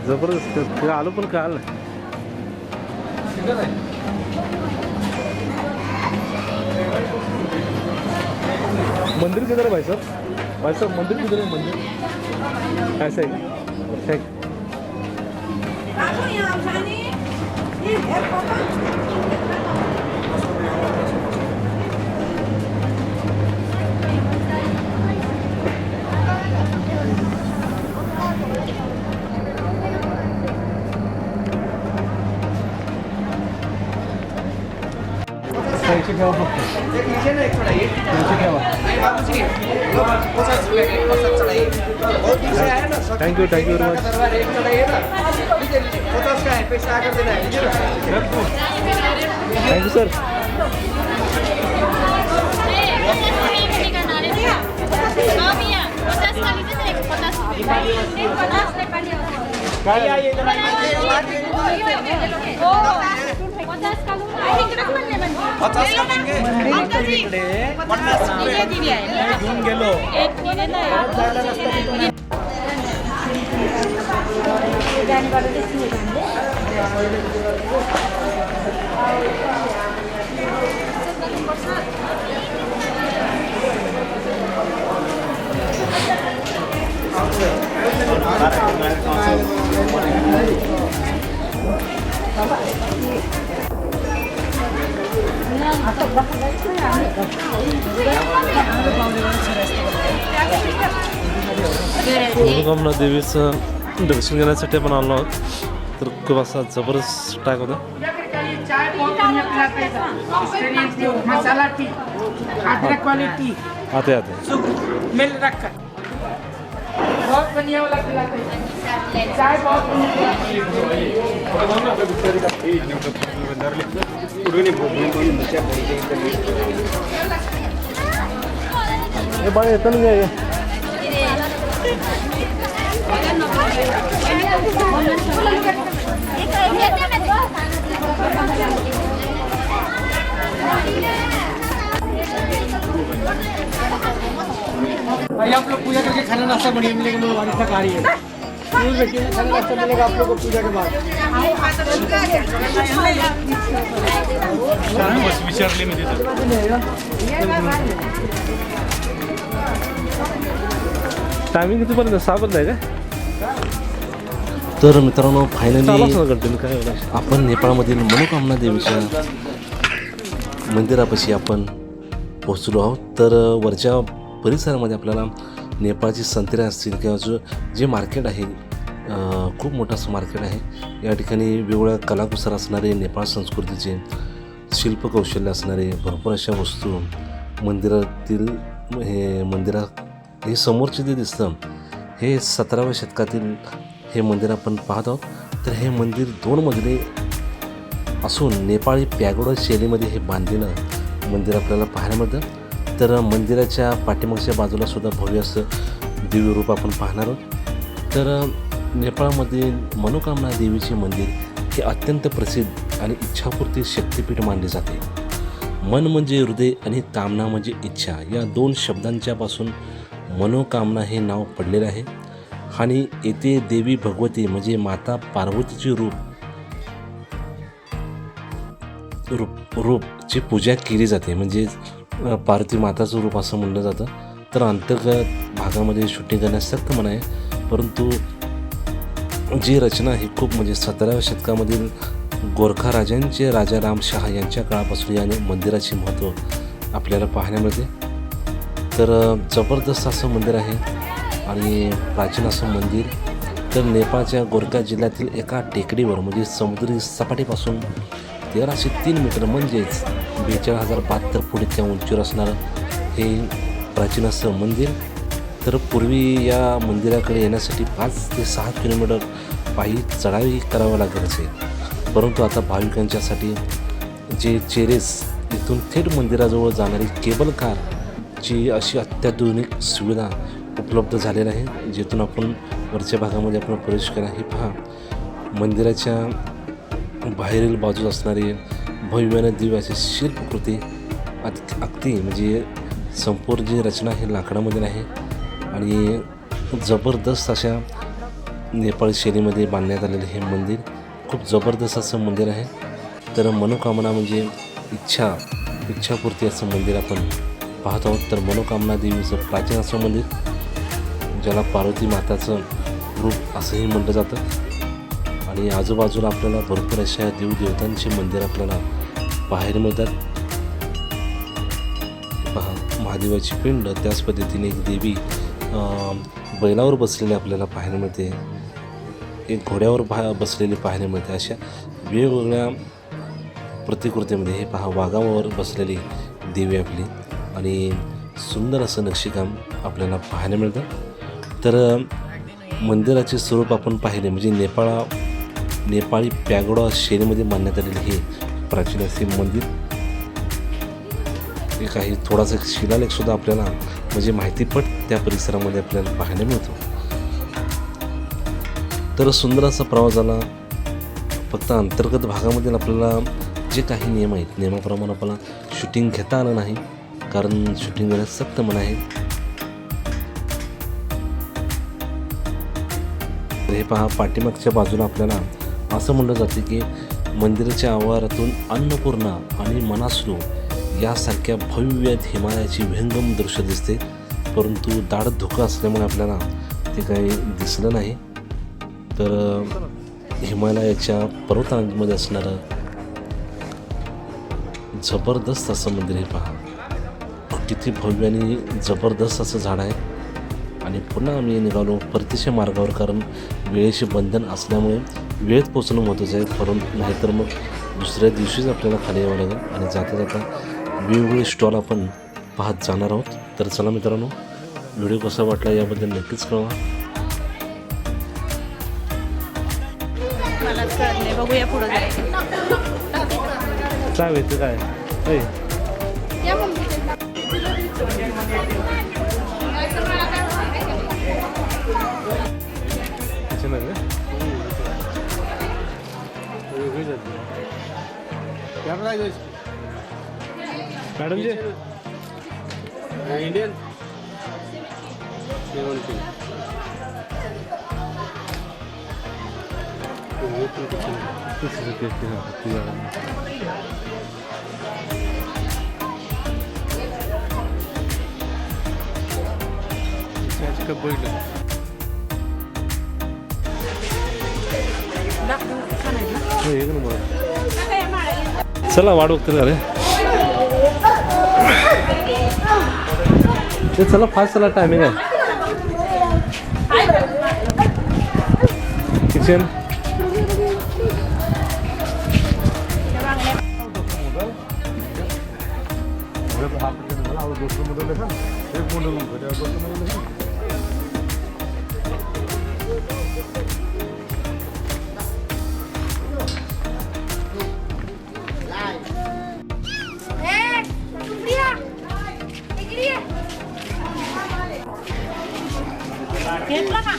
जबरदस्त ते आलो पण कळालं नाही. मंदिर किधर है भाई साहब? भाई साहब मंदिर किधर है? मंदिर ऐसा है क्या? अच्छा है. पैसे ठेवा फक्त. Thank you thank you very much. Thank you sir. घेऊन गेलो. मनोकामना देवीचं दर्शन घेण्यासाठी आपण आलो आहोत. तर खूप असा जबरदस्त टाक होता. मसाला टी, अदरक वाली टी, आते आते मिल रखा बहुत बढ़िया वाला खिलाते हैं. चाय बहुत हे बाळ येतं नाही आहे. भाई आप लोग पूजा करके खाना नाश्ता बढ़िया मिलेगा. मैं वाली तक आ रही है. खाना नाश्ता मिलेगा आप लोग को पूजा के बाद. विचारले मी तिथं. टायमिंग कितीपर्यंत? 6 पर्यंत आहे का? तर मित्रांनो फायनली कंटिन्यू काय होणार? आपण नेपाळमधील मनोकामना देवीच्या मंदिरापाशी आपण पोहोचलो आहोत. तर वरच्या परिसरामध्ये आपल्याला नेपाळची संत्र्या असतील किंवा जे मार्केट आहे खूप मोठं असं मार्केट आहे. या ठिकाणी वेगवेगळ्या कलाकुसर असणारे, नेपाळ संस्कृतीचे शिल्पकौशल्य असणारे भरपूर अशा वस्तू मंदिरातील हे समोरचे जे दिसतं हे 17व्या शतकातील हे मंदिर आपण पाहत आहोत. तर हे मंदिर 2 मजली असून नेपाळी पॅगोडा शैलीमध्ये हे बांधलेलं मंदिर आपल्याला पाहायला मिळतं. तर मंदिराच्या पाठीमागच्या बाजूला सुद्धा भव्य असं दिव्य रूप आपण पाहणार आहोत. तर नेपाळमध्ये मनोकामना देवीचे मंदिर हे अत्यंत प्रसिद्ध आणि इच्छापूर्ती शक्तिपीठ मानले जाते. मन म्हणजे हृदय आणि कामना म्हणजे इच्छा या 2 शब्दांच्यापासून मनोकामना हे नाव पडलेलं आहे. आणि येथे देवी भगवती म्हणजे माता पार्वतीचे रूपची पूजा केली जाते. म्हणजे पार्वती माताचं रूप असं म्हणलं जातं. तर अंतर्गत भागामध्ये शूटिंग करण्यास सक्त मनाई आहे. परंतु जी रचना ही खूप म्हणजे 17व्या शतकामधील गोरखा राजांचे राजा रामशहा यांच्या काळापासून या मंदिराचे महत्त्व आपल्याला पाहायला मिळते. तर जबरदस्त असं मंदिर आहे आणि प्राचीन असं मंदिर. तर नेपाळच्या गोरखा जिल्ह्यातील एका टेकडीवर म्हणजे समुद्री सपाटीपासून 1303 मीटर म्हणजेच 42,072 फूट इतक्या उंचीवर असणारं हे प्राचीन असं मंदिर. तर पूर्वी या मंदिराकडे येण्यासाठी 5 ते 6 किलोमीटर पायी चढाई करावं लागत असे. परंतु आता भाविकांच्यासाठी जे चेरेस इथून थेट मंदिराजवळ जाणारी केबल कारची अशी अत्याधुनिक सुविधा उपलब्ध झालेली आहे. जिथून आपण वरच्या भागामध्ये आपण प्रवेश करा. हे पहा मंदिराच्या बाहेरील बाजूला असणारी भव्य दिव्य अशी शिल्पकृती अगदी म्हणजे संपूर्ण जी रचना ही लाकडामध्ये आहे आणि जबरदस्त अशा नेपाळी शैलीमध्ये बांधण्यात आलेलं हे मंदिर खूप जबरदस्त असं मंदिर आहे. तर मनोकामना म्हणजे इच्छापूर्ती असं मंदिर आपण पाहत आहोत. तर मनोकामना देवीचं प्राचीन असं मंदिर, ज्याला पार्वती माताचं रूप असंही म्हटलं जातं. आणि आजूबाजूला आपल्याला भरपूर अशा देवदेवतांचे मंदिर आपल्याला पाहायला मिळतात. पहा, महादेवाची पिंड, त्याच पद्धतीने एक देवी बैलावर बसलेली आपल्याला पाहायला मिळते, एक घोड्यावर बसलेली पाहायला मिळते. अशा वेगवेगळ्या प्रतिकृतीमध्ये हे पहा, वाघावर बसलेली देवी आपली आणि सुंदर असं नक्षीकाम आपल्याला पाहायला मिळतं. तर मंदिराचे स्वरूप आपण पाहिले म्हणजे नेपाळी पॅगोडा शैलीमध्ये बांधण्यात आलेले हे प्राचीन असे मंदिर. हे काही थोडासा शिलालेखसुद्धा आपल्याला म्हणजे माहितीपट त्या परिसरामध्ये आपल्याला पाहायला मिळतो. तर सुंदर असा प्रवास झाला. फक्त अंतर्गत भागामध्ये आपल्याला जे काही नियम आहेत नियमाप्रमाणे आपल्याला शूटिंग घेता आलं नाही, कारण शूटिंग घेण्यास सक्त मना आहे. हे पहा, पाठीमागच्या बाजूला आपल्याला असं म्हणलं जाते की मंदिराच्या आवारातून अन्नपूर्णा आणि मनासलू यासारख्या भव्य हिमालयाची विहंगम दृश्य दिसते. परंतु दाट धुकं असल्यामुळे आपल्याला ते काही दिसलं नाही. तर हिमालयाच्या पर्वतांमध्ये असणारं जबरदस्त असं मंदिर हे पहा, किती भव्य आणि जबरदस्त असं झाड आहे. आणि पुन्हा आम्ही निघालो परतीच्या मार्गावर, कारण वेळेचे बंधन असल्यामुळे वेळेत पोचणं महत्त्वाचं आहे. परंतु नाहीतर मग दुसऱ्या दिवशीच आपल्याला खाली यावं लागेल. आणि जाता जाता वेगवेगळे स्टॉल आपण पाहत जाणार आहोत. तर चला मित्रांनो, व्हिडिओ कसा वाटला याबद्दल नक्कीच कळवा. मला कळत नाही, बघूया पुढे जायचं. काय व्हायचं काय होय. किचन आहे का? मॅडम जी इंडियन चला वाढ बघते ना रे. ते चला फास्ट चला, टायमिंग आहे. किचन घेतला का?